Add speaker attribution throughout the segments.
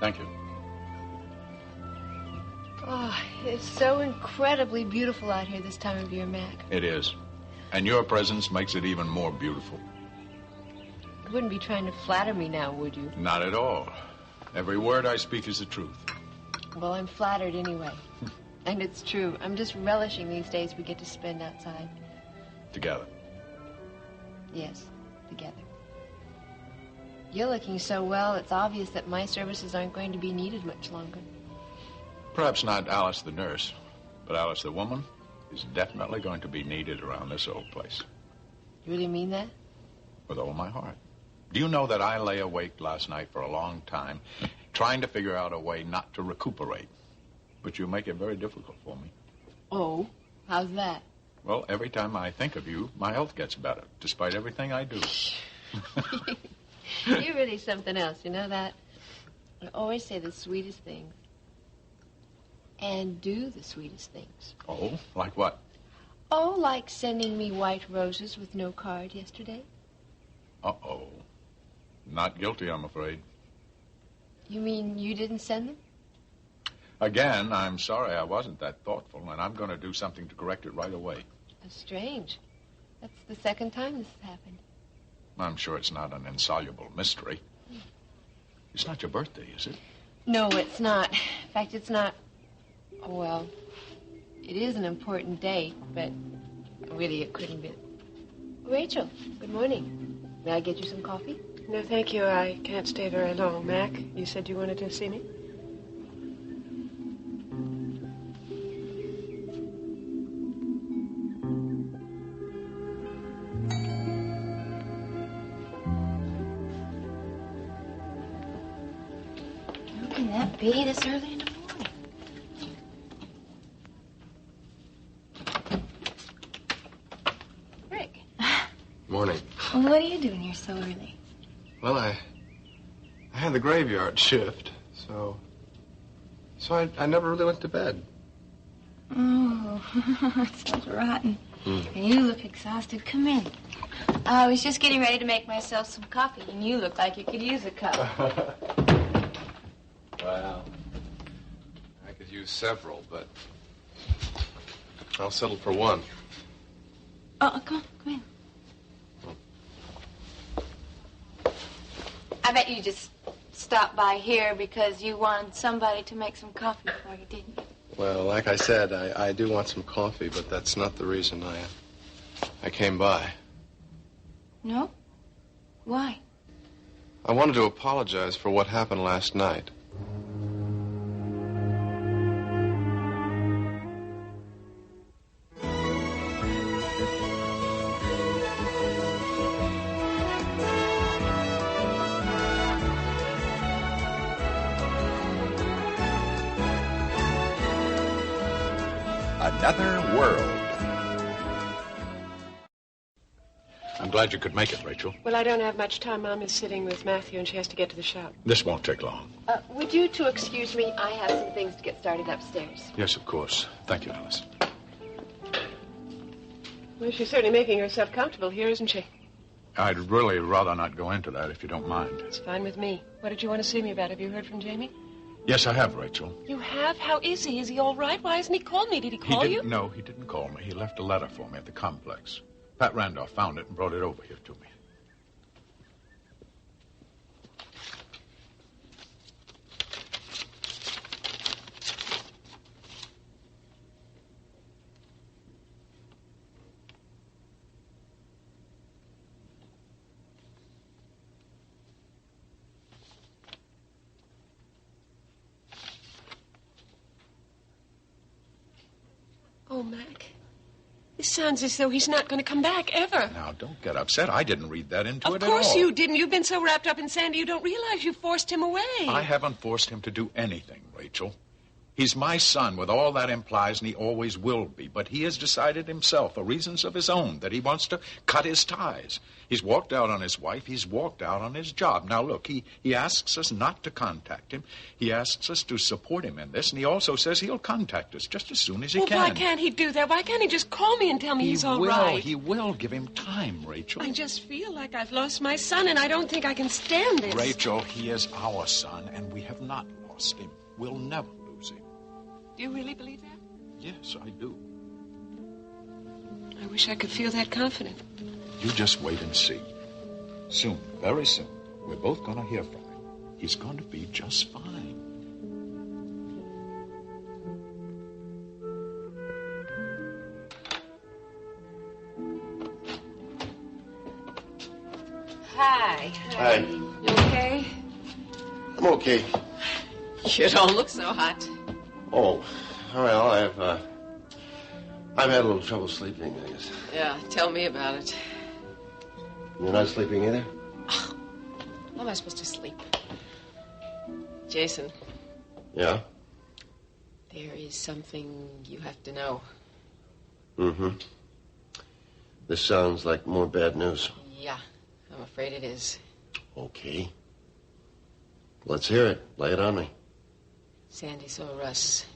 Speaker 1: Thank you.
Speaker 2: Oh, it's so incredibly beautiful out here this time of year, Mac.
Speaker 1: It is. And your presence makes it even more beautiful.
Speaker 2: You wouldn't be trying to flatter me now, would you?
Speaker 1: Not at all. Every word I speak is the truth.
Speaker 2: Well, I'm flattered anyway. And it's true. I'm just relishing these days we get to spend outside.
Speaker 1: Together.
Speaker 2: Yes, together. You're looking so well, it's obvious that my services aren't going to be needed much longer.
Speaker 1: Perhaps not Alice the nurse, but Alice the woman is definitely going to be needed around this old place.
Speaker 2: You really mean that?
Speaker 1: With all my heart. Do you know that I lay awake last night for a long time trying to figure out a way not to recuperate? But you make it very difficult for me.
Speaker 2: Oh, how's that?
Speaker 1: Well, every time I think of you, my health gets better, despite everything I do.
Speaker 2: You're really something else, you know that? I always say the sweetest things. And do the sweetest things.
Speaker 1: Oh, like what?
Speaker 2: Oh, like sending me white roses with no card yesterday.
Speaker 1: Uh-oh. Not guilty, I'm afraid.
Speaker 2: You mean you didn't send them?
Speaker 1: Again, I'm sorry I wasn't that thoughtful, and I'm going to do something to correct it right away.
Speaker 2: That's strange. That's the second time this has happened.
Speaker 1: I'm sure it's not an insoluble mystery. It's not your birthday, is it?
Speaker 2: No, it's not. In fact, it's not... Oh, well, it is an important date, but really it couldn't be. Rachel, good morning. May I get you some coffee?
Speaker 3: No, thank you. I can't stay very long. Mac, you said you wanted to see me?
Speaker 2: How can that be this early in the morning? Rick.
Speaker 4: Morning.
Speaker 2: Well, what are you doing here so early?
Speaker 4: Well, I had the graveyard shift, so I never really went to bed.
Speaker 5: Oh, that sounds rotten. And you look exhausted. Come in. I was just getting ready to make myself some coffee, and you look like you could use a cup.
Speaker 4: Well, I could use several, but I'll settle for one.
Speaker 5: Oh, come in. I bet you just stopped by here because you wanted somebody to make some coffee for you, didn't you?
Speaker 4: Well, like I said, I do want some coffee, but that's not the reason I came by.
Speaker 5: No? Why?
Speaker 4: I wanted to apologize for what happened last night.
Speaker 1: Another world. I'm glad you could make it, Rachel.
Speaker 3: Well, I don't have much time. Mom is sitting with Matthew, and she has to get to the shop.
Speaker 1: This won't take long.
Speaker 2: Would you two excuse me? I have some things to get started upstairs.
Speaker 1: Yes, of course. Thank you, Alice.
Speaker 3: Well, she's certainly making herself comfortable here, isn't she?
Speaker 1: I'd really rather not go into that, if you don't mind.
Speaker 3: It's fine with me. What did you want to see me about? Have you heard from Jamie?
Speaker 1: Yes, I have, Rachel.
Speaker 3: You have? How is he? Is he all right? Why hasn't he called me? Did he call you?
Speaker 1: No, he didn't call me. He left a letter for me at the complex. Pat Randolph found it and brought it over here to me.
Speaker 3: Oh, Mac. This sounds as though he's not going to come back ever.
Speaker 1: Now, don't get upset. I didn't read that into it at all.
Speaker 3: Of course you didn't. You've been so wrapped up in Sandy, you don't realize you forced him away.
Speaker 1: I haven't forced him to do anything, Rachel. He's my son with all that implies, and he always will be. But he has decided himself, for reasons of his own, that he wants to cut his ties. He's walked out on his wife. He's walked out on his job. Now, look, he asks us not to contact him. He asks us to support him in this, and he also says he'll contact us just as soon as he can.
Speaker 3: Why can't he do that? Why can't he just call me and tell me he's all right?
Speaker 1: He will. Give him time, Rachel.
Speaker 3: I just feel like I've lost my son, and I don't think I can stand this.
Speaker 1: Rachel, he is our son, and we have not lost him. We'll never lose him.
Speaker 3: Do you really believe that?
Speaker 1: Yes, I do.
Speaker 3: I wish I could feel that confident.
Speaker 1: You just wait and see. Soon, very soon, we're both going to hear from him. He's going to be just fine.
Speaker 2: Hi.
Speaker 6: Hi.
Speaker 2: You okay?
Speaker 6: I'm okay.
Speaker 2: You don't look so hot.
Speaker 6: Oh, well, I've had a little trouble sleeping, I guess.
Speaker 2: Yeah, tell me about it.
Speaker 6: You're not sleeping either?
Speaker 2: How am I supposed to sleep? Jason.
Speaker 6: Yeah?
Speaker 2: There is something you have to know.
Speaker 6: Mm-hmm. This sounds like more bad news.
Speaker 2: Yeah, I'm afraid it is.
Speaker 6: Okay. Let's hear it. Lay it on me.
Speaker 2: Sandy saw Russ.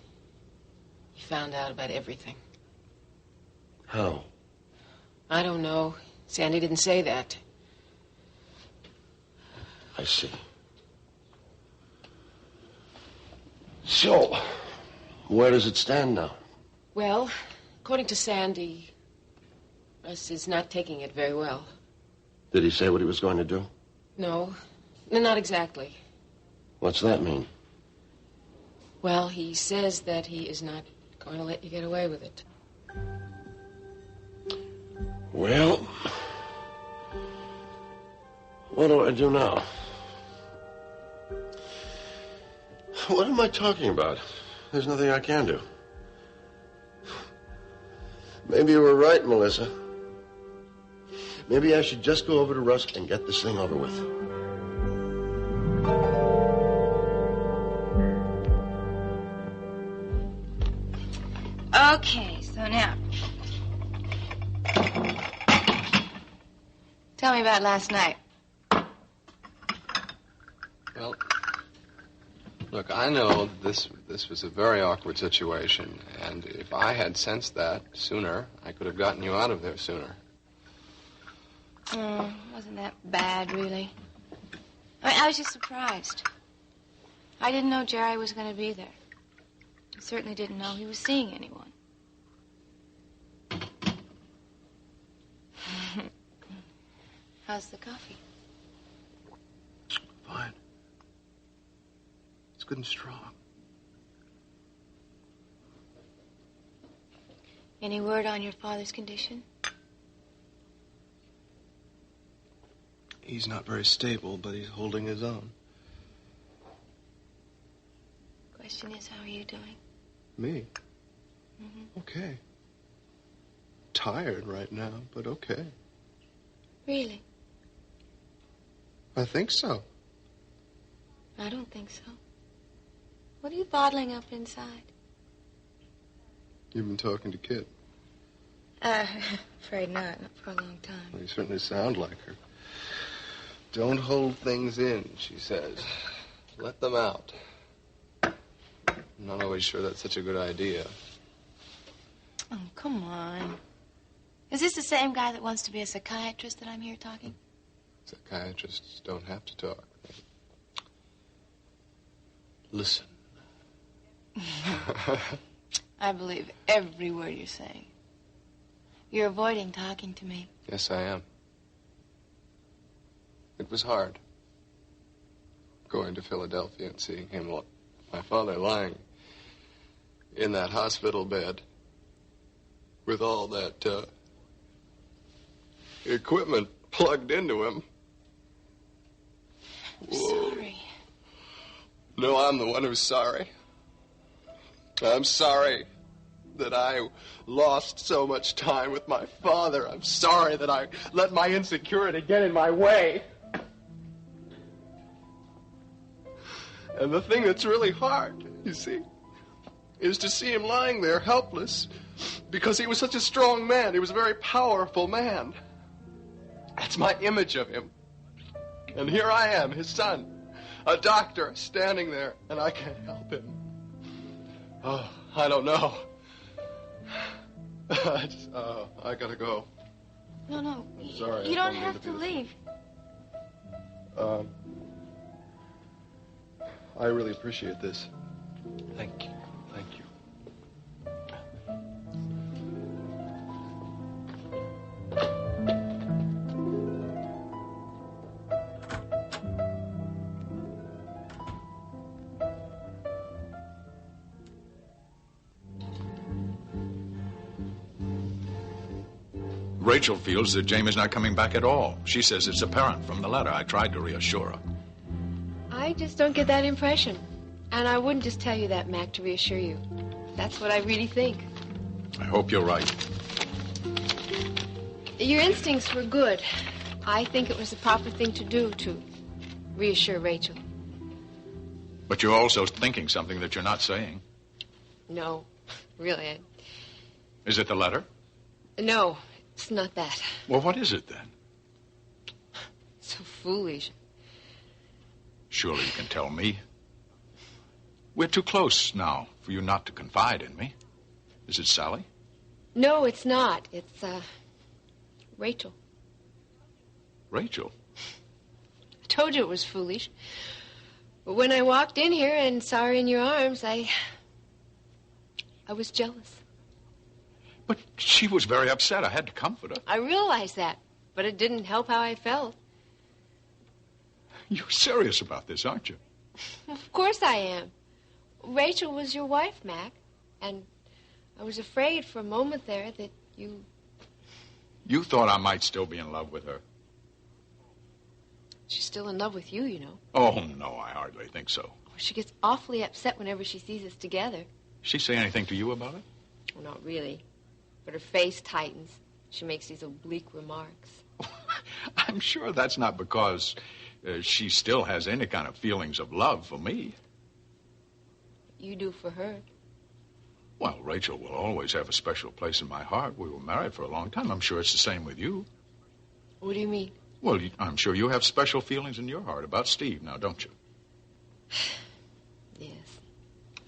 Speaker 2: He found out about everything.
Speaker 6: How?
Speaker 2: I don't know. Sandy didn't say that.
Speaker 6: I see. So, where does it stand now?
Speaker 2: Well, according to Sandy, Russ is not taking it very well.
Speaker 6: Did he say what he was going to do?
Speaker 2: No, not exactly.
Speaker 6: What's that mean?
Speaker 2: Well, he says that he is not going to let you get away with it.
Speaker 6: Well, what do I do now? What am I talking about? There's nothing I can do. Maybe you were right, Melissa. Maybe I should just go over to Russ and get this thing over with.
Speaker 5: Okay, so now. Tell me about last night.
Speaker 4: Well, look, I know this was a very awkward situation, and if I had sensed that sooner, I could have gotten you out of there sooner.
Speaker 5: Wasn't that bad, really? I was just surprised. I didn't know Jerry was going to be there. I certainly didn't know he was seeing anyone. How's the coffee?
Speaker 4: Fine. It's good and strong.
Speaker 5: Any word on your father's condition?
Speaker 4: He's not very stable, but he's holding his own.
Speaker 5: Question is, how are you doing?
Speaker 4: Me?
Speaker 5: Mm-hmm.
Speaker 4: Okay. Tired right now, but okay.
Speaker 5: Really?
Speaker 4: I think so.
Speaker 5: I don't think so. What are you bottling up inside?
Speaker 4: You've been talking to Kit.
Speaker 5: Afraid not for a long time.
Speaker 4: Well, you certainly sound like her. Don't hold things in, she says. Let them out. I'm not always sure that's such a good idea.
Speaker 5: Oh, come on. Is this the same guy that wants to be a psychiatrist that I'm here talking?
Speaker 4: Psychiatrists don't have to talk. Listen.
Speaker 5: I believe every word you're saying. You're avoiding talking to me.
Speaker 4: Yes, I am. It was hard. Going to Philadelphia and seeing him, my father, lying in that hospital bed with all that equipment plugged into him.
Speaker 5: I'm sorry.
Speaker 4: No, I'm the one who's sorry. I'm sorry that I lost so much time with my father. I'm sorry that I let my insecurity get in my way. And the thing that's really hard, you see, is to see him lying there helpless because he was such a strong man. He was a very powerful man. That's my image of him. And here I am, his son, a doctor, standing there, and I can't help him. Oh, I don't know. I gotta go.
Speaker 5: No.
Speaker 4: Sorry.
Speaker 5: You don't have to leave.
Speaker 4: I really appreciate this.
Speaker 1: Thank you. Thank you. Rachel feels that Jamie's not coming back at all. She says it's apparent from the letter. I tried to reassure her.
Speaker 2: I just don't get that impression. And I wouldn't just tell you that, Mac, to reassure you. That's what I really think.
Speaker 1: I hope you're right.
Speaker 2: Your instincts were good. I think it was the proper thing to do to reassure Rachel.
Speaker 1: But you're also thinking something that you're not saying.
Speaker 2: No, really.
Speaker 1: Is it the letter?
Speaker 2: No, it's not that.
Speaker 1: Well, what is it then?
Speaker 2: So foolish.
Speaker 1: Surely you can tell me. We're too close now for you not to confide in me. Is it Sally?
Speaker 2: No, it's not. It's, Rachel.
Speaker 1: Rachel?
Speaker 2: I told you it was foolish. But when I walked in here and saw her in your arms, I was jealous.
Speaker 1: But she was very upset. I had to comfort her.
Speaker 2: I realized that, but it didn't help how I felt.
Speaker 1: You're serious about this, aren't you?
Speaker 2: Of course I am. Rachel was your wife, Mac, and I was afraid for a moment there that you...
Speaker 1: You thought I might still be in love with her.
Speaker 2: She's still in love with you, you know.
Speaker 1: Oh, no, I hardly think so.
Speaker 2: She gets awfully upset whenever she sees us together.
Speaker 1: She say anything to you about it?
Speaker 2: Well, not really. But her face tightens. She makes these oblique remarks.
Speaker 1: I'm sure that's not because she still has any kind of feelings of love for me.
Speaker 2: You do for her.
Speaker 1: Well, Rachel will always have a special place in my heart. We were married for a long time. I'm sure it's the same with you.
Speaker 2: What do you mean?
Speaker 1: Well, I'm sure you have special feelings in your heart about Steve now, don't you?
Speaker 2: Yes.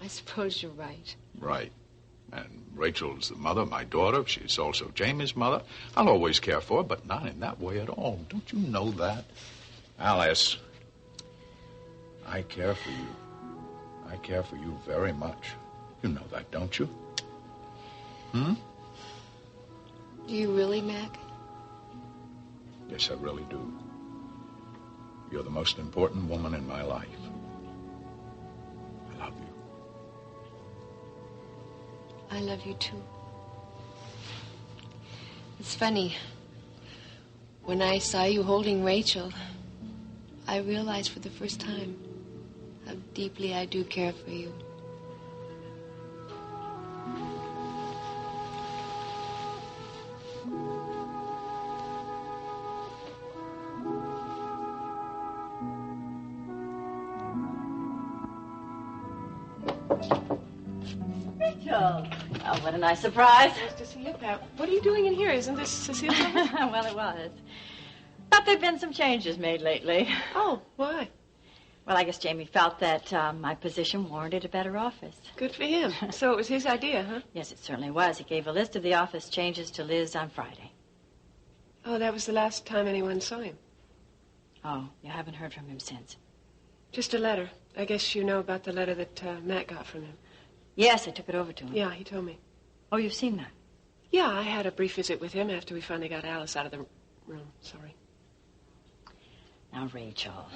Speaker 2: I suppose you're right.
Speaker 1: Right. And Rachel's the mother of my daughter. She's also Jamie's mother. I'll always care for her, but not in that way at all. Don't you know that? Alice, I care for you. I care for you very much. You know that, don't you?
Speaker 2: Do you really, Mac?
Speaker 1: Yes, I really do. You're the most important woman in my life. I love you.
Speaker 2: I love you, too. It's funny. When I saw you holding Rachel, I realized for the first time how deeply I do care for you.
Speaker 7: Rachel! Oh, what a nice surprise.
Speaker 3: Nice to see you, Pat. What are you doing in here? Isn't this Cecile's office?
Speaker 7: Well, it was. But there've been some changes made lately.
Speaker 3: Oh, why?
Speaker 7: Well, I guess Jamie felt that my position warranted a better office.
Speaker 3: Good for him. So it was his idea, huh?
Speaker 7: Yes, it certainly was. He gave a list of the office changes to Liz on Friday.
Speaker 3: Oh, that was the last time anyone saw him.
Speaker 7: Oh, you haven't heard from him since?
Speaker 3: Just a letter. I guess you know about the letter that Matt got from him.
Speaker 7: Yes, I took it over to him.
Speaker 3: Yeah, he told me.
Speaker 7: Oh, you've seen that?
Speaker 3: Yeah, I had a brief visit with him after we finally got Alice out of the room. Sorry.
Speaker 7: Now, Rachel,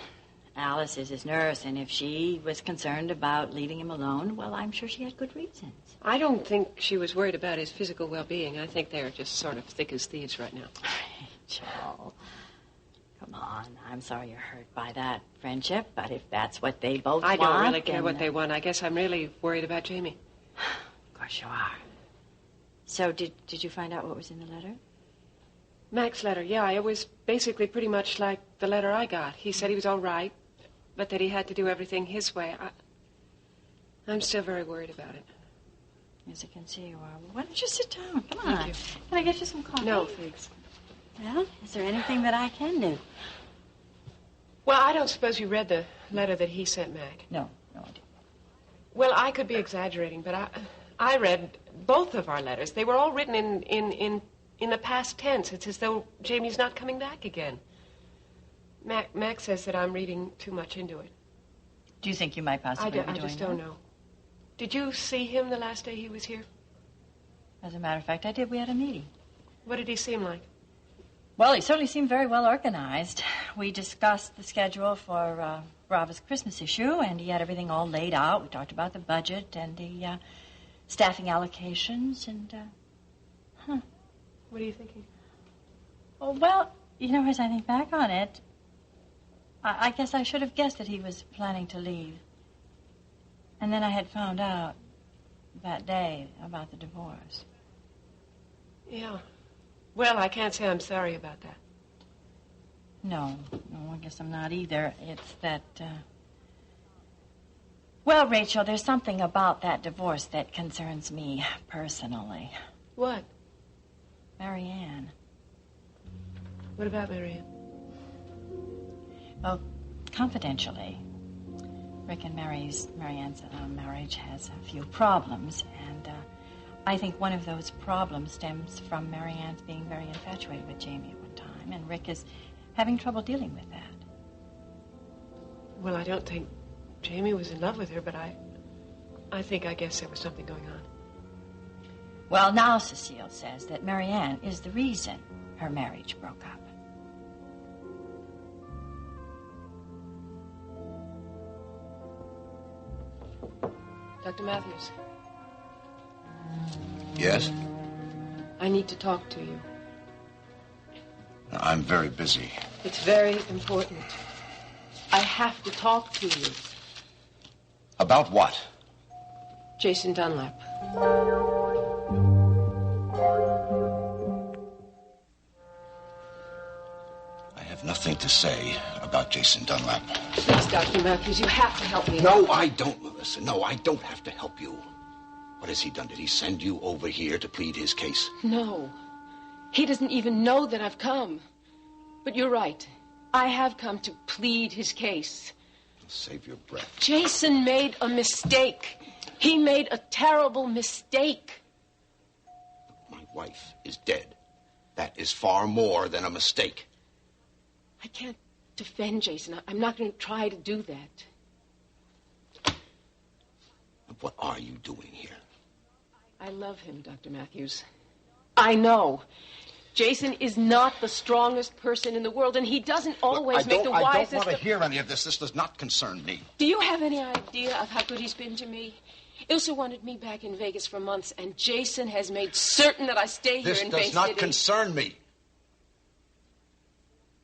Speaker 7: Alice is his nurse, and if she was concerned about leaving him alone, well, I'm sure she had good reasons.
Speaker 3: I don't think she was worried about his physical well-being. I think they're just sort of thick as thieves right now.
Speaker 7: Rachel, come on. I'm sorry you're hurt by that friendship, but if that's what they both want...
Speaker 3: I don't really care
Speaker 7: then,
Speaker 3: what they want. I guess I'm really worried about Jamie.
Speaker 7: Of course you are. So did you find out what was in the letter?
Speaker 3: Mac's letter, yeah. It was basically pretty much like the letter I got. He said he was all right, but that he had to do everything his way. I'm still very worried about it.
Speaker 7: As you can see, you are. Why don't you sit down? Come on.
Speaker 3: Thank you.
Speaker 7: Can I get you some coffee?
Speaker 3: No, thanks.
Speaker 7: Well, is there anything that I can do?
Speaker 3: Well, I don't suppose you read the letter that he sent Mac.
Speaker 7: No, I didn't.
Speaker 3: Well, I could be exaggerating, but I read both of our letters. They were all written in the past tense. It's as though Jamie's not coming back again. Mac says that I'm reading too much into it.
Speaker 7: Do you think you might possibly be doing
Speaker 3: I just
Speaker 7: that?
Speaker 3: don't know. Did you see him the last day he was here?
Speaker 7: As a matter of fact, I did. We had a meeting.
Speaker 3: What did he seem like?
Speaker 7: Well, he certainly seemed very well organized. We discussed the schedule for Brava's Christmas issue, and he had everything all laid out. We talked about the budget and the staffing allocations, and,
Speaker 3: What are you thinking?
Speaker 7: Oh, well, you know, as I think back on it, I guess I should have guessed that he was planning to leave. And then I had found out that day about the divorce.
Speaker 3: Yeah. Well, I can't say I'm sorry about that.
Speaker 7: No, I guess I'm not either. It's that, Well, Rachel, there's something about that divorce that concerns me personally.
Speaker 3: What?
Speaker 7: Marianne.
Speaker 3: What about Marianne?
Speaker 7: Well, confidentially, Rick and Marianne's marriage has a few problems, and I think one of those problems stems from Marianne's being very infatuated with Jamie at one time, and Rick is having trouble dealing with that.
Speaker 3: Well, I don't think Jamie was in love with her, but I guess there was something going on.
Speaker 7: Well, now Cecile says that Marianne is the reason her marriage broke up.
Speaker 3: Dr. Matthews,
Speaker 1: Yes?
Speaker 3: I need to talk to you.
Speaker 1: I'm very busy.
Speaker 3: It's very important. I have to talk to you.
Speaker 1: About what?
Speaker 3: Jason Dunlap.
Speaker 1: I have nothing to say about Jason Dunlap.
Speaker 3: Please, Dr. Matthews, you have to help me.
Speaker 1: No, I don't, Melissa. No, I don't have to help you. What has he done? Did he send you over here to plead his case?
Speaker 3: No. He doesn't even know that I've come. But you're right. I have come to plead his case.
Speaker 1: Save your breath.
Speaker 3: Jason made a mistake. He made a terrible mistake.
Speaker 1: My wife is dead. That is far more than a mistake.
Speaker 3: I can't defend Jason. I'm not going to try to do that.
Speaker 1: What are you doing here?
Speaker 3: I love him, Dr. Matthews. I know. Jason is not the strongest person in the world, and he doesn't always make the wisest...
Speaker 1: I don't want to hear any of this. This does not concern me.
Speaker 3: Do you have any idea of how good he's been to me? Ilsa wanted me back in Vegas for months, and Jason has made certain that I stay here in Bay City.
Speaker 1: This does not concern me.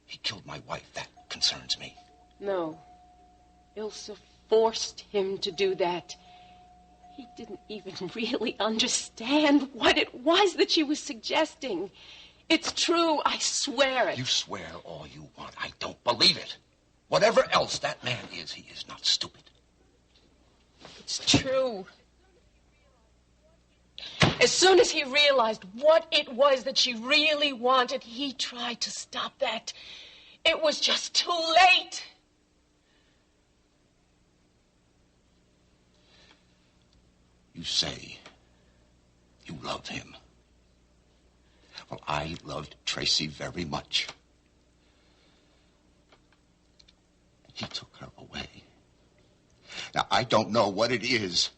Speaker 1: He killed my wife. That concerns me.
Speaker 3: No. Ilsa forced him to do that. He didn't even really understand what it was that she was suggesting. It's true. I swear it.
Speaker 1: You swear all you want. I don't believe it. Whatever else that man is, he is not stupid.
Speaker 3: It's true. As soon as he realized what it was that she really wanted, he tried to stop that. It was just too late.
Speaker 1: You say you love him. Well, I loved Tracy very much. He took her away. Now, I don't know what it is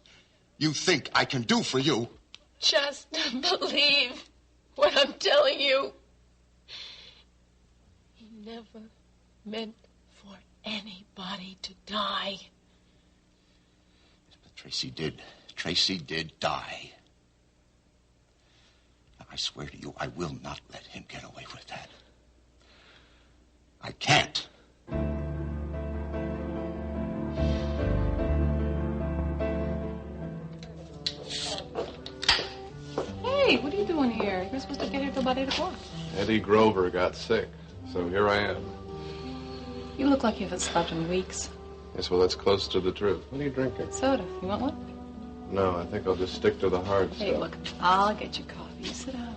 Speaker 1: you think I can do for you.
Speaker 3: Just believe what I'm telling you. He never meant for anybody to die.
Speaker 1: But Tracy did. Tracy did die. Now, I swear to you, I will not let him get away with that. I can't.
Speaker 3: Hey, what are you doing here? You're supposed to get here till about 8 o'clock.
Speaker 4: Eddie Grover got sick, so here I am.
Speaker 3: You look like you haven't slept in weeks.
Speaker 4: Yes, well, that's close to the truth. What are you drinking?
Speaker 3: Soda. You want one?
Speaker 6: No, I think I'll just stick to the hard stuff.
Speaker 7: Hey, look, I'll get you coffee. You sit down.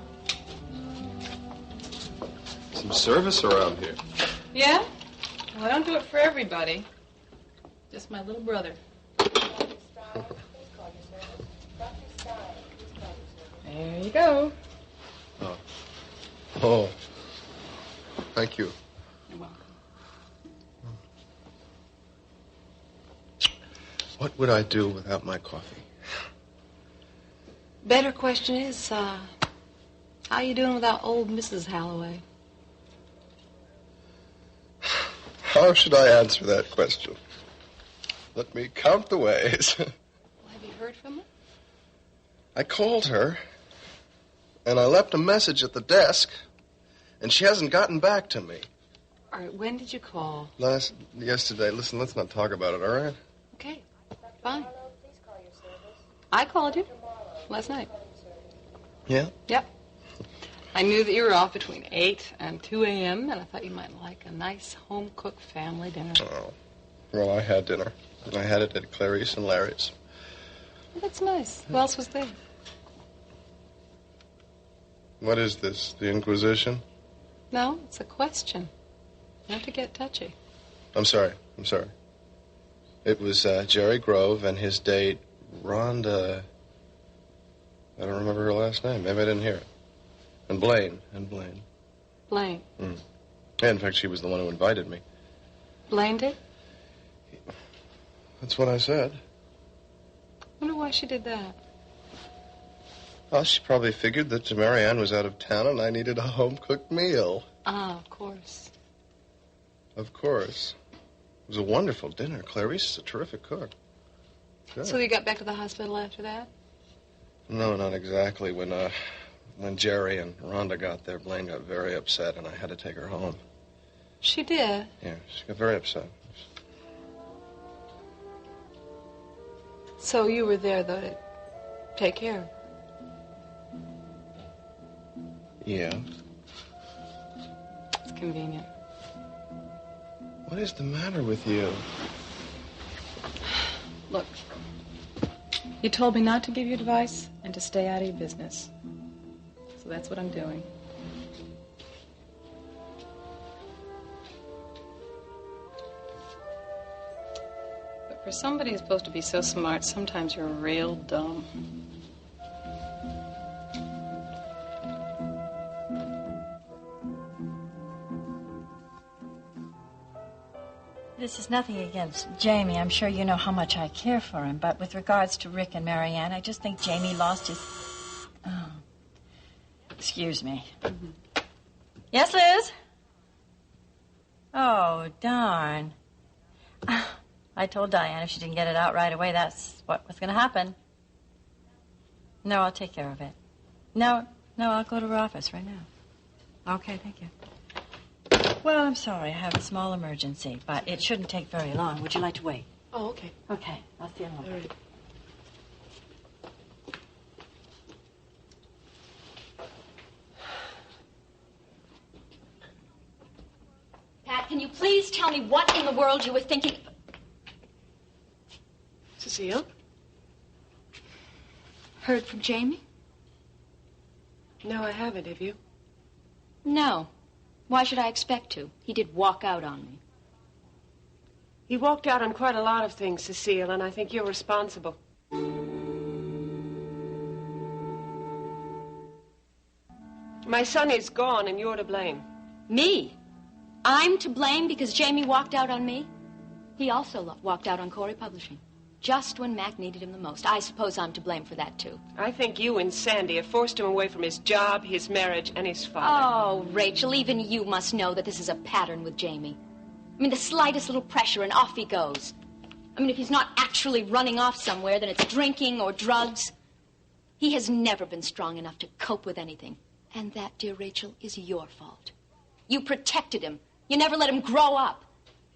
Speaker 6: Some service around here.
Speaker 7: Yeah? Well, I don't do it for everybody. Just my little brother. There you go.
Speaker 4: Oh. Thank you.
Speaker 7: You're welcome.
Speaker 4: What would I do without my coffee?
Speaker 7: Better question is, how you doing without old Mrs. Holloway?
Speaker 4: How should I answer that question? Let me count the ways.
Speaker 7: Well, have you heard from her?
Speaker 4: I called her, and I left a message at the desk, and she hasn't gotten back to me.
Speaker 7: All right, when did you call?
Speaker 4: Yesterday. Listen, let's not talk about it, all right?
Speaker 7: Okay, fine. I called you last night.
Speaker 4: Yeah?
Speaker 7: Yep. I knew that you were off between 8 and 2 a.m., and I thought you might like a nice home-cooked family dinner.
Speaker 4: Oh. Well, I had dinner. And I had it at Clarice and Larry's.
Speaker 7: Well, that's nice. Who else was there?
Speaker 4: What is this, the Inquisition?
Speaker 7: No, it's a question. Not to get touchy.
Speaker 4: I'm sorry. It was Jerry Grove and his date, Rhonda. I don't remember her last name. Maybe I didn't hear it. And Blaine.
Speaker 7: Blaine.
Speaker 4: Yeah, in fact, she was the one who invited me.
Speaker 7: Blaine did?
Speaker 4: That's what I said.
Speaker 7: Wonder why she did that.
Speaker 4: Well, she probably figured that Marianne was out of town and I needed a home-cooked meal.
Speaker 7: Ah, of course.
Speaker 4: Of course. It was a wonderful dinner. Clarice is a terrific cook. Sure.
Speaker 7: So you got back to the hospital after that?
Speaker 4: No, not exactly. When Jerry and Rhonda got there, Blaine got very upset, and I had to take her home.
Speaker 7: She did?
Speaker 4: Yeah, she got very upset.
Speaker 7: So you were there, though, to take care of her?
Speaker 4: Yeah.
Speaker 7: It's convenient.
Speaker 4: What is the matter with you?
Speaker 7: Look, you told me not to give you advice and to stay out of your business. So that's what I'm doing. But for somebody who's supposed to be so smart, sometimes you're real dumb.
Speaker 8: This is nothing against Jamie. I'm sure you know how much I care for him. But with regards to Rick and Marianne, I just think Jamie lost his... Oh. Excuse me. Mm-hmm. Yes, Liz? Oh, darn. I told Diane if she didn't get it out right away, that's what was going to happen. No, I'll take care of it. No, I'll go to her office right now. Okay, thank you. Well, I'm sorry. I have a small emergency, but it shouldn't take very long. Would you like to wait?
Speaker 3: Oh, okay.
Speaker 8: Okay, I'll see you in a moment.
Speaker 3: All right.
Speaker 5: Pat, can you please tell me what in the world you were thinking?
Speaker 3: Cecile?
Speaker 5: Heard from Jamie?
Speaker 3: No, I haven't. Have you?
Speaker 5: No. Why should I expect to? He did walk out on me.
Speaker 3: He walked out on quite a lot of things, Cecile, and I think you're responsible. My son is gone, and you're to blame.
Speaker 5: Me? I'm to blame because Jamie walked out on me? He also walked out on Cory Publishing. Just when Mac needed him the most. I suppose I'm to blame for that, too.
Speaker 3: I think you and Sandy have forced him away from his job, his marriage, and his father.
Speaker 5: Oh, Rachel, even you must know that this is a pattern with Jamie. I mean, the slightest little pressure and off he goes. I mean, if he's not actually running off somewhere, then it's drinking or drugs. He has never been strong enough to cope with anything. And that, dear Rachel, is your fault. You protected him. You never let him grow up.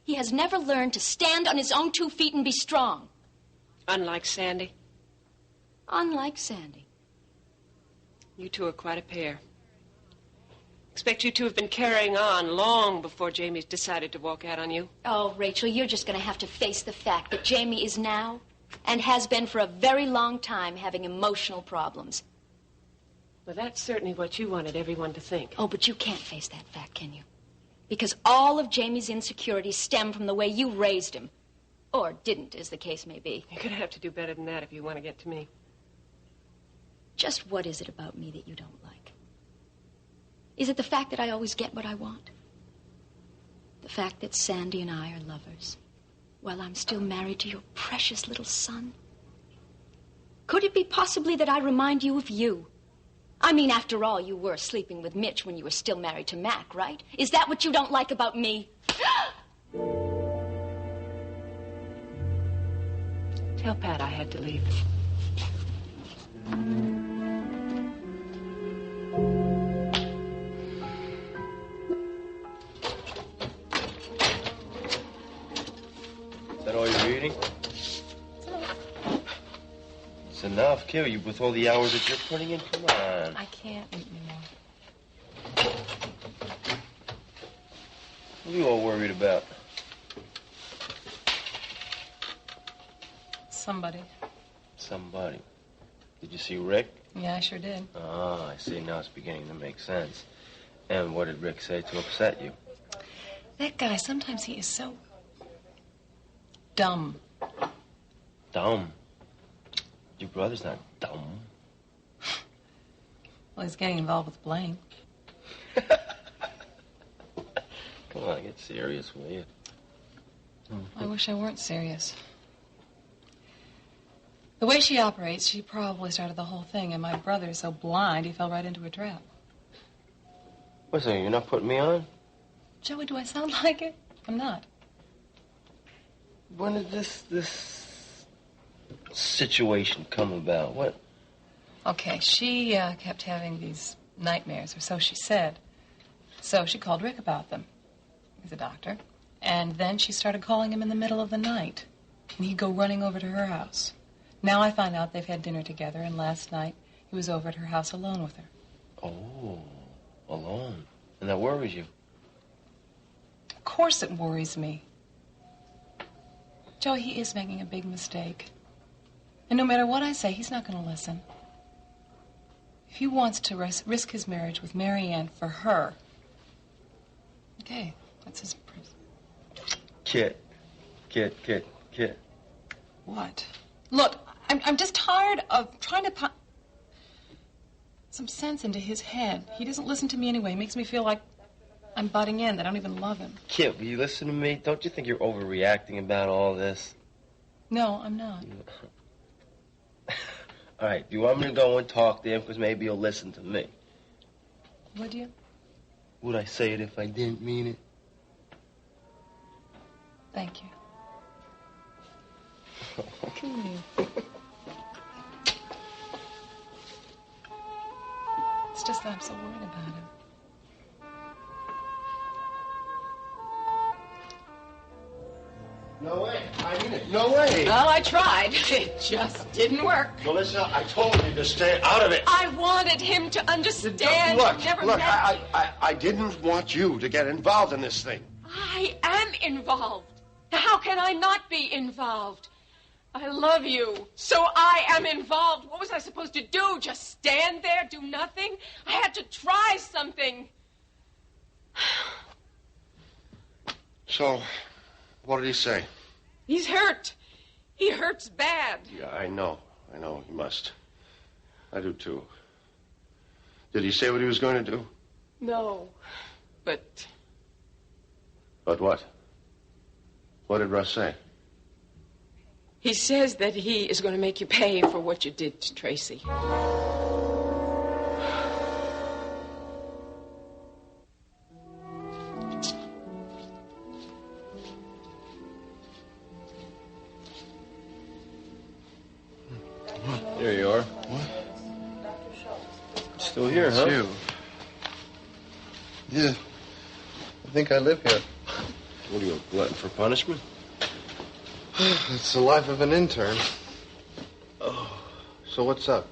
Speaker 5: He has never learned to stand on his own 2 feet and be strong.
Speaker 3: Unlike Sandy.
Speaker 5: Unlike Sandy.
Speaker 3: You two are quite a pair. Expect you two have been carrying on long before Jamie's decided to walk out on you.
Speaker 5: Oh, Rachel, you're just going to have to face the fact that Jamie is now and has been for a very long time, having emotional problems.
Speaker 3: Well, that's certainly what you wanted everyone to think.
Speaker 5: Oh, but you can't face that fact, can you? Because all of Jamie's insecurities stem from the way you raised him. Or didn't, as the case may be.
Speaker 3: You're going to have to do better than that if you want to get to me.
Speaker 5: Just what is it about me that you don't like? Is it the fact that I always get what I want? The fact that Sandy and I are lovers, while I'm still married to your precious little son? Could it be possibly that I remind you of you? I mean, after all, you were sleeping with Mitch when you were still married to Mac, right? Is that what you don't like about me?
Speaker 3: Tell Pat I had to leave.
Speaker 6: Is that all you're eating? It's enough, Kid. You with all the hours that you're putting in. Come on.
Speaker 3: I can't eat anymore.
Speaker 6: What are you all worried about?
Speaker 3: Somebody.
Speaker 6: Somebody. Did you see Rick?
Speaker 3: Yeah, I sure did.
Speaker 6: Ah, I see. Now it's beginning to make sense. And what did Rick say to upset you?
Speaker 3: That guy, sometimes he is so dumb.
Speaker 6: Dumb? Your brother's not dumb.
Speaker 3: Well, he's getting involved with Blaine.
Speaker 6: Come on, get serious, will you?
Speaker 3: I wish I weren't serious. The way she operates, she probably started the whole thing, and my brother is so blind he fell right into a trap.
Speaker 6: What's that? You're not putting me on?
Speaker 3: Joey, do I sound like it? I'm not.
Speaker 6: When did this situation come about? What?
Speaker 3: Okay, she kept having these nightmares, or so she said. So she called Rick about them. He's a doctor. And then she started calling him in the middle of the night. And he'd go running over to her house. Now I find out they've had dinner together, and last night he was over at her house alone with her.
Speaker 6: Oh, alone. And that worries you?
Speaker 3: Of course it worries me. Joey, he is making a big mistake. And no matter what I say, he's not going to listen. If he wants to risk his marriage with Marianne for her, okay, that's his
Speaker 6: Kit.
Speaker 3: What? Look, I'm just tired of trying to put some sense into his head. He doesn't listen to me anyway. He makes me feel like I'm butting in, that I don't even love him.
Speaker 6: Kit, will you listen to me? Don't you think you're overreacting about all this?
Speaker 3: No, I'm not.
Speaker 6: All right, do you want me to go and talk to him? Because maybe he'll listen to me.
Speaker 3: Would you?
Speaker 6: Would I say it if I didn't mean it?
Speaker 3: Thank you. It's just that I'm so worried about him.
Speaker 6: No way. I mean it. No way.
Speaker 3: Well, I tried. It just didn't work.
Speaker 6: Melissa, I told you to stay out of it.
Speaker 3: I wanted him to understand.
Speaker 6: Look,
Speaker 3: Never
Speaker 6: look,
Speaker 3: met
Speaker 6: I didn't want you to get involved in this thing.
Speaker 3: I am involved. How can I not be involved? I love you, so I am involved. What was I supposed to do? Just stand there, do nothing? I had to try something.
Speaker 6: So, what did he say?
Speaker 3: He's hurt. He hurts bad.
Speaker 6: Yeah, I know. He must. I do, too. Did he say what he was going to do?
Speaker 3: No, but...
Speaker 6: But what? What did Russ say?
Speaker 3: He says that he is going to make you pay for what you did to Tracy.
Speaker 6: There you are.
Speaker 4: What?
Speaker 6: Still here,
Speaker 4: It's
Speaker 6: huh?
Speaker 4: you. Yeah. I think I live here.
Speaker 6: What are you, a glutton for punishment?
Speaker 4: It's the life of an intern. Oh. So what's up?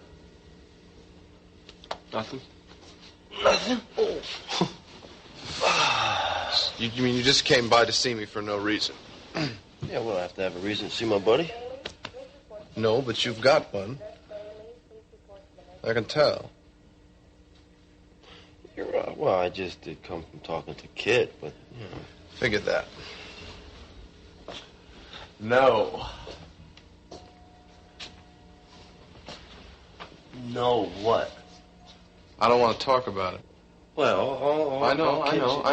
Speaker 6: Nothing.
Speaker 4: Nothing? Oh. You mean you just came by to see me for no reason?
Speaker 6: Yeah, we'll have to have a reason to see my buddy.
Speaker 4: No, but you've got one. I can tell.
Speaker 6: You're right. Well, I just did come from talking to Kit, but, you know.
Speaker 4: Figured that.
Speaker 6: No. No what?
Speaker 4: I don't want to talk about it.
Speaker 6: Well,
Speaker 4: I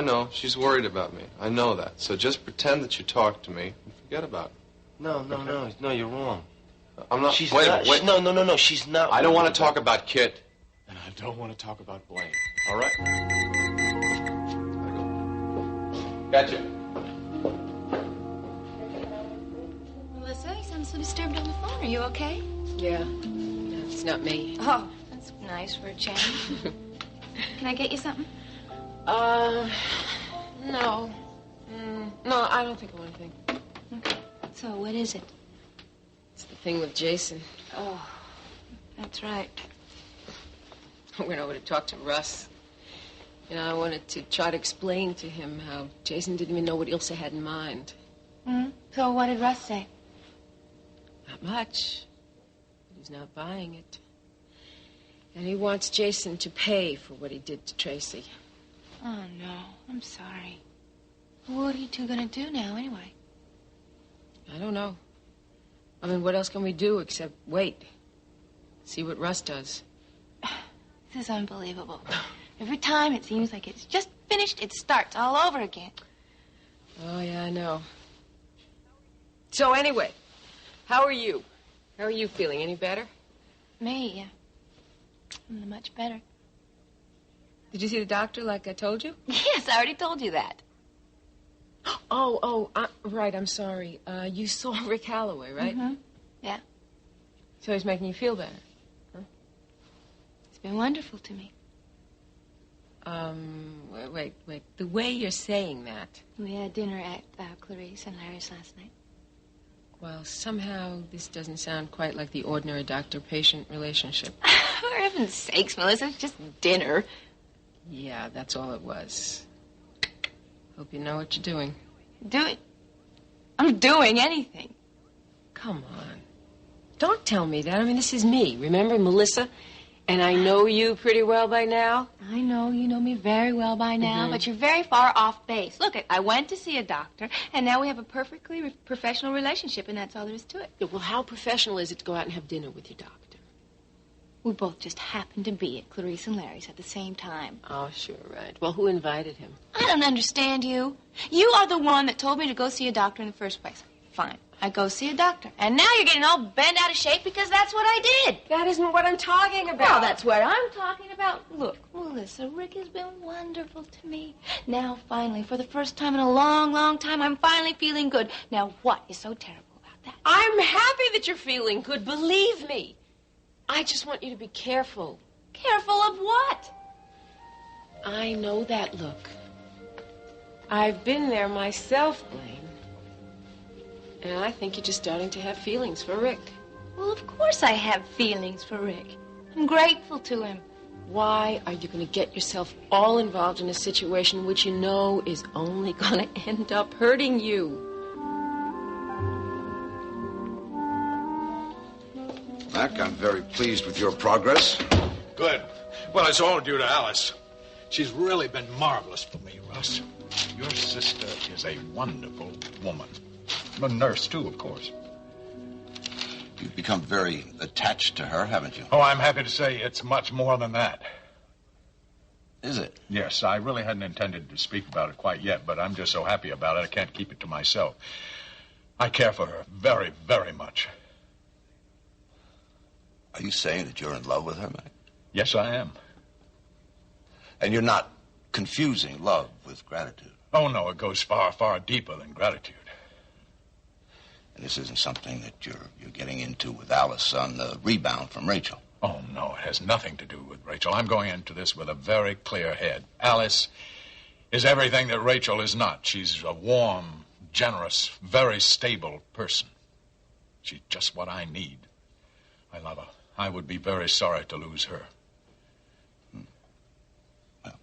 Speaker 4: know. She's worried about me. I know that. So just pretend that you talked to me and forget about it.
Speaker 6: No, you're wrong.
Speaker 4: I'm not.
Speaker 6: She's
Speaker 4: wait,
Speaker 6: not.
Speaker 4: wait.
Speaker 6: No, she's not.
Speaker 4: I don't want to talk about Kit, and I don't want to talk about Blaine. All right? Gotcha.
Speaker 5: Melissa, you sound so disturbed on the phone. Are you okay?
Speaker 2: Yeah. No, it's not me.
Speaker 5: Oh, that's nice for a change. Can I get you something?
Speaker 2: No. No, I don't think of anything.
Speaker 5: Okay. So, what is it?
Speaker 2: It's the thing with Jason.
Speaker 5: Oh, that's right.
Speaker 2: I went over to talk to Russ. You know, I wanted to try to explain to him how Jason didn't even know what Ilsa had in mind.
Speaker 5: Mm-hmm. So what did Russ say?
Speaker 2: Not much. He's not buying it. And he wants Jason to pay for what he did to Tracy.
Speaker 5: Oh, no. I'm sorry. What are you two going to do now, anyway?
Speaker 2: I don't know. I mean, what else can we do except wait? See what Russ does.
Speaker 5: This is unbelievable. Every time it seems like it's just finished, it starts all over again.
Speaker 2: Oh, yeah, I know. So anyway, how are you? How are you feeling? Any better?
Speaker 5: Me, yeah. I'm much better.
Speaker 2: Did you see the doctor like I told you?
Speaker 5: Yes, I already told you that.
Speaker 2: Right, I'm sorry. You saw Rick Holloway, right?
Speaker 5: Mm-hmm. Yeah.
Speaker 2: So he's making you feel better, huh?
Speaker 5: It's been wonderful to me.
Speaker 2: Wait. The way you're saying that.
Speaker 5: We had dinner at Clarice and Larry's last night.
Speaker 2: Well, somehow this doesn't sound quite like the ordinary doctor-patient relationship.
Speaker 5: For heaven's sakes, Melissa, it's just dinner.
Speaker 2: Yeah, that's all it was. Hope you know what you're doing.
Speaker 5: Do it. I'm doing anything.
Speaker 2: Come on. Don't tell me that. I mean, this is me. Remember, Melissa? And I know you pretty well by now.
Speaker 5: I know you know me very well by now,
Speaker 2: Mm-hmm.
Speaker 5: but you're very far off base. Look, I went to see a doctor, and now we have a perfectly professional relationship, and that's all there is to it.
Speaker 2: Yeah, well, how professional is it to go out and have dinner with your doctor?
Speaker 5: We both just happened to be at Clarice and Larry's at the same time.
Speaker 2: Oh, sure, right. Well, who invited him?
Speaker 5: I don't understand you. You are the one that told me to go see a doctor in the first place. Fine. I go see a doctor. And now you're getting all bent out of shape because that's what I did.
Speaker 2: That isn't what I'm talking about.
Speaker 5: Well, that's what I'm talking about. Look, Melissa, Rick has been wonderful to me. Now, finally, for the first time in a long, long time, I'm finally feeling good. Now, what is so terrible about that?
Speaker 2: I'm happy that you're feeling good. Believe me. I just want you to be careful.
Speaker 5: Careful of what?
Speaker 2: I know that look. I've been there myself, Blaine. And I think you're just starting to have feelings for Rick.
Speaker 5: Well, of course I have feelings for Rick. I'm grateful to him.
Speaker 2: Why are you going to get yourself all involved in a situation which you know is only going to end up hurting you?
Speaker 1: Mac, I'm very pleased with your progress. Good. Well, it's all due to Alice. She's really been marvelous for me, Russ. Your sister is a wonderful woman. A nurse, too, of course.
Speaker 9: You've become very attached to her, haven't you?
Speaker 1: Oh, I'm happy to say it's much more than that.
Speaker 9: Is it?
Speaker 1: Yes, I really hadn't intended to speak about it quite yet, but I'm just so happy about it, I can't keep it to myself. I care for her very, very much.
Speaker 9: Are you saying that you're in love with her, Mac?
Speaker 1: Yes, I am.
Speaker 9: And you're not confusing love with gratitude?
Speaker 1: Oh, no, it goes far, far deeper than gratitude.
Speaker 9: And this isn't something that you're getting into with Alice on the rebound from Rachel?
Speaker 1: Oh, no, it has nothing to do with Rachel. I'm going into this with a very clear head. Alice is everything that Rachel is not. She's a warm, generous, very stable person. She's just what I need. I love her. I would be very sorry to lose her.
Speaker 9: Well,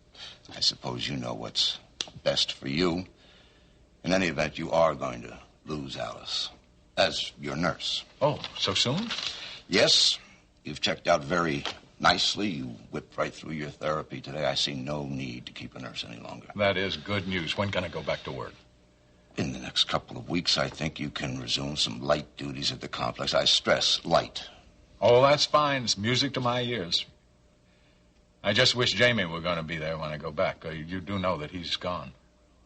Speaker 9: I suppose you know what's best for you. In any event, you are going to lose Alice. As your nurse.
Speaker 1: Oh, so soon?
Speaker 9: Yes. You've checked out very nicely. You whipped right through your therapy today. I see no need to keep a nurse any longer.
Speaker 1: That is good news. When can I go back to work?
Speaker 9: In the next couple of weeks, I think you can resume some light duties at the complex. I stress light.
Speaker 1: Oh, that's fine. It's music to my ears. I just wish Jamie were going to be there when I go back. You do know that he's gone.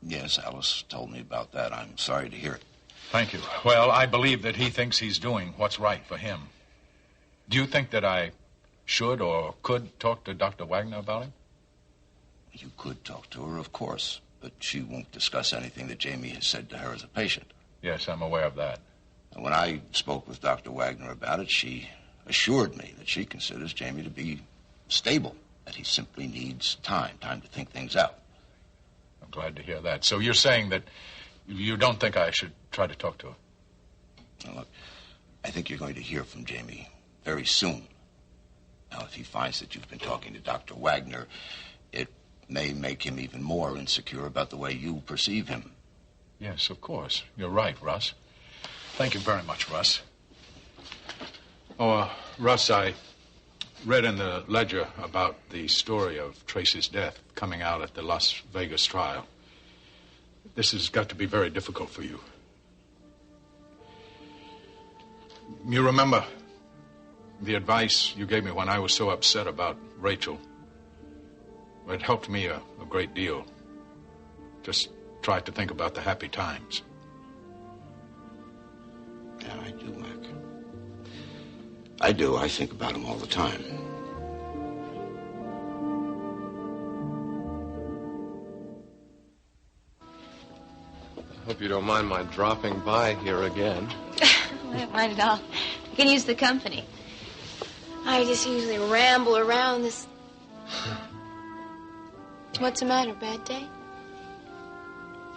Speaker 9: Yes, Alice told me about that. I'm sorry to hear it.
Speaker 1: Thank you. Well, I believe that he thinks he's doing what's right for him. Do you think that I should or could talk to Dr. Wagner about him?
Speaker 9: You could talk to her, of course, but she won't discuss anything that Jamie has said to her as a patient.
Speaker 1: Yes, I'm aware of that.
Speaker 9: And when I spoke with Dr. Wagner about it, she assured me that she considers Jamie to be stable, that he simply needs time to think things out.
Speaker 1: I'm glad to hear that. So you're saying that you don't think I should try to talk to her?
Speaker 9: Now, look, I think you're going to hear from Jamie very soon. Now, if he finds that you've been talking to Dr. Wagner, it may make him even more insecure about the way you perceive him.
Speaker 1: Yes, of course. You're right, Russ. Thank you very much, Russ. Oh, Russ, I read in the Ledger about the story of Tracy's death coming out at the Las Vegas trial. This has got to be very difficult for you. You remember the advice you gave me when I was so upset about Rachel? It helped me a great deal. Just try to think about the happy times.
Speaker 9: Yeah, I do, Mac. I do. I think about him all the time.
Speaker 4: I hope you don't mind my dropping by here again.
Speaker 2: I don't mind at all. I can use the company. I just usually ramble around this. What's the matter? Bad day?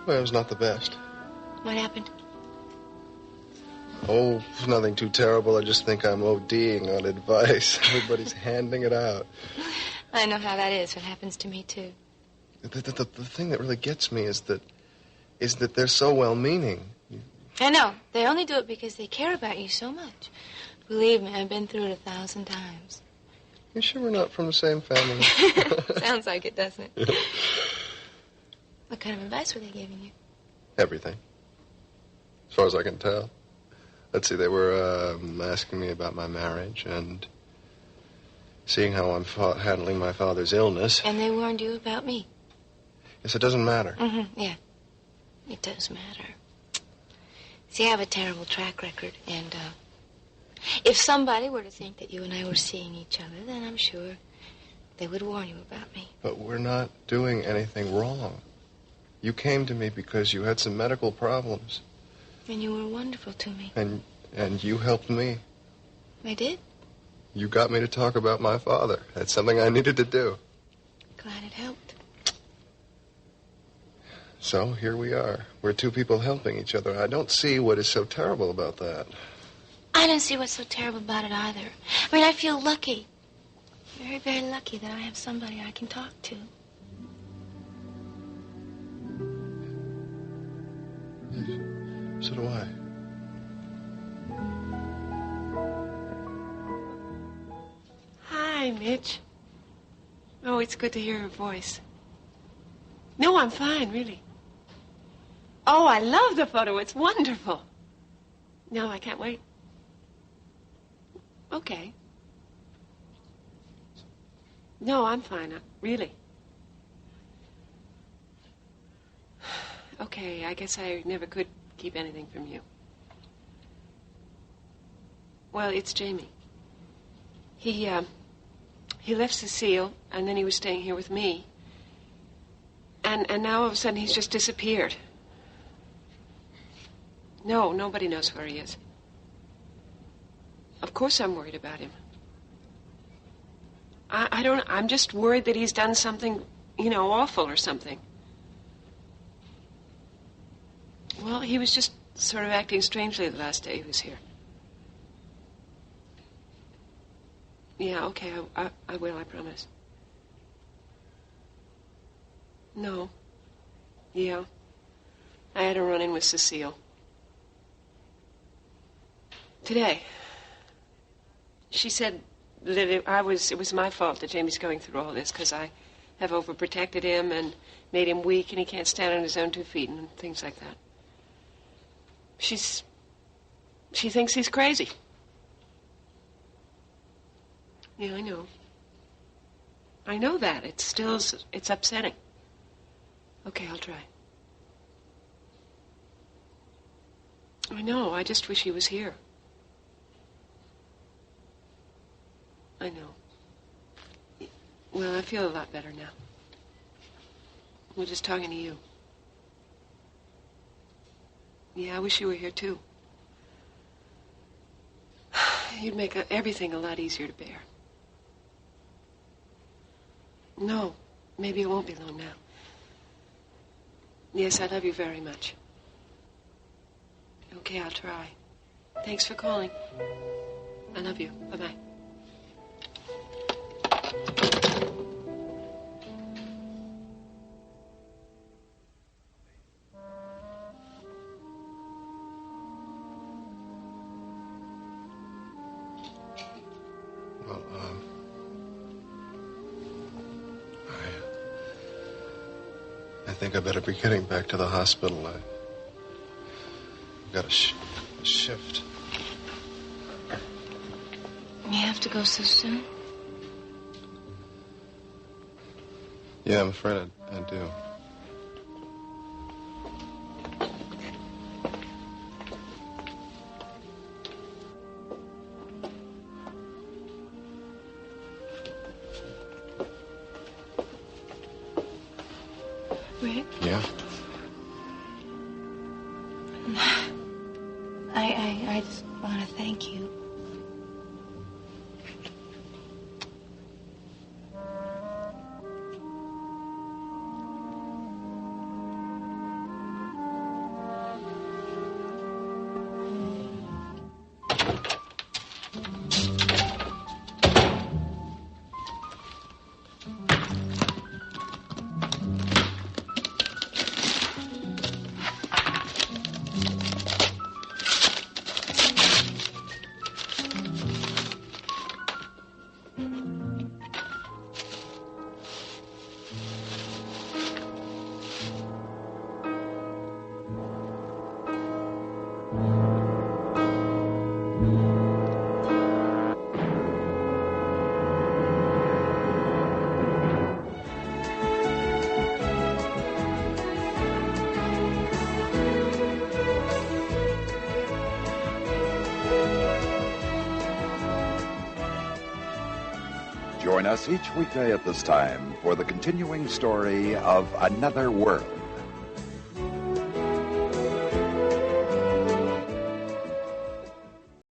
Speaker 4: Well, it was not the best.
Speaker 2: What happened?
Speaker 4: Oh, nothing too terrible. I just think I'm ODing on advice. Everybody's handing it out.
Speaker 2: I know how that is. It happens to me, too.
Speaker 4: The thing that really gets me is that they're so well-meaning.
Speaker 2: I know. They only do it because they care about you so much. Believe me, I've been through it 1,000 times.
Speaker 4: You sure we're not from the same family?
Speaker 2: Sounds like it, doesn't it? What kind of advice were they giving you?
Speaker 4: Everything. As far as I can tell. Let's see, they were asking me about my marriage and seeing how I'm handling my father's illness.
Speaker 2: And they warned you about me?
Speaker 4: Yes, it doesn't matter.
Speaker 2: Mm-hmm, yeah. It does matter. See, I have a terrible track record, and if somebody were to think that you and I were seeing each other, then I'm sure they would warn you about me.
Speaker 4: But we're not doing anything wrong. You came to me because you had some medical problems.
Speaker 2: And you were wonderful to me.
Speaker 4: And you helped me.
Speaker 2: I did?
Speaker 4: You got me to talk about my father. That's something I needed to do.
Speaker 2: Glad it helped.
Speaker 4: So here we are. We're two people helping each other. I don't see what is so terrible about that.
Speaker 2: I don't see what's so terrible about it either. I mean, I feel lucky. Very, very lucky that I have somebody I can talk to.
Speaker 4: Yes. So do I.
Speaker 3: Hi, Mitch. Oh, it's good to hear your voice. No, I'm fine, really. Oh, I love the photo. It's wonderful. No, I can't wait. Okay. No, I'm fine, really. Okay, I guess I never could keep anything from you. Well, it's Jamie. He left Cecile, and then he was staying here with me. And now all of a sudden he's just disappeared. No, nobody knows where he is. Of course I'm worried about him. I'm just worried that he's done something, awful or something. Well, he was just sort of acting strangely the last day he was here. Yeah, okay, I will, I promise. No. Yeah. I had a run-in with Cecile. Today. She said that it was my fault that Jamie's going through all this because I have overprotected him and made him weak and he can't stand on his own 2 feet and things like that. She thinks he's crazy. Yeah, I know. I know that. It's upsetting. Okay, I'll try. I know. I just wish he was here. I know. Well, I feel a lot better now. We're just talking to you. Yeah, I wish you were here, too. You'd make everything a lot easier to bear. No, maybe it won't be long now. Yes, I love you very much. Okay, I'll try. Thanks for calling. I love you. Bye-bye.
Speaker 4: Well, I think I better be getting back to the hospital. I've got a shift.
Speaker 2: You have to go so soon?
Speaker 4: Yeah, I'm afraid I do.
Speaker 2: Rick?
Speaker 4: Yeah?
Speaker 2: I just want to thank you.
Speaker 10: Join us each weekday at this time for the continuing story of Another World.